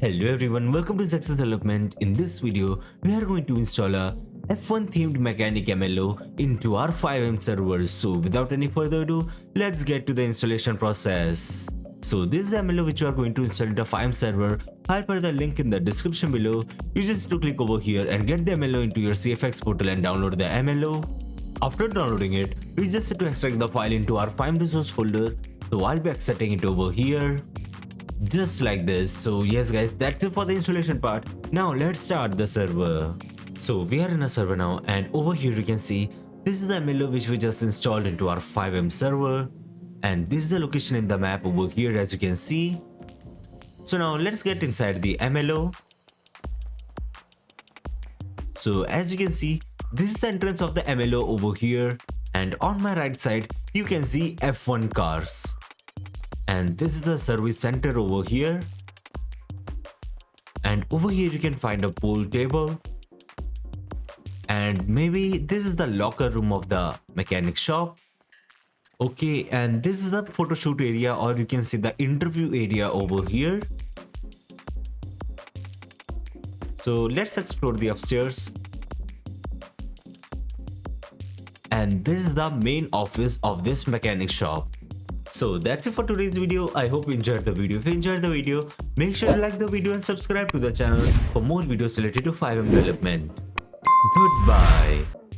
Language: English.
Hello everyone, welcome to Zexus development. In this video, we are going to install a F1 themed mechanic MLO into our FiveM server. So without any further ado, let's get to the installation process. So this is MLO which you are going to install into FiveM server. I'll put the link in the description below. You just need to click over here and get the MLO into your CFX portal and download the MLO. After downloading it, we just need to extract the file into our FiveM resource folder. So I'll be extracting it over here. Just like this. So yes guys, that's it for the installation part. Now let's start the server. So we are in a server now, and over here you can see this is the MLO which we just installed into our FiveM server, and this is the location in the map over here as you can see. So now let's get inside the MLO. So as you can see, this is the entrance of the MLO over here, and on my right side you can see F1 cars. And this is the service center over here, and over here you can find a pool table, and maybe this is the locker room of the mechanic shop. Okay, and this is the photo shoot area, or you can see the interview area over here. So let's explore the upstairs, and this is the main office of this mechanic shop. So that's it for today's video. I hope you enjoyed the video. If you enjoyed the video, make sure to like the video and subscribe to the channel for more videos related to FiveM development. Goodbye.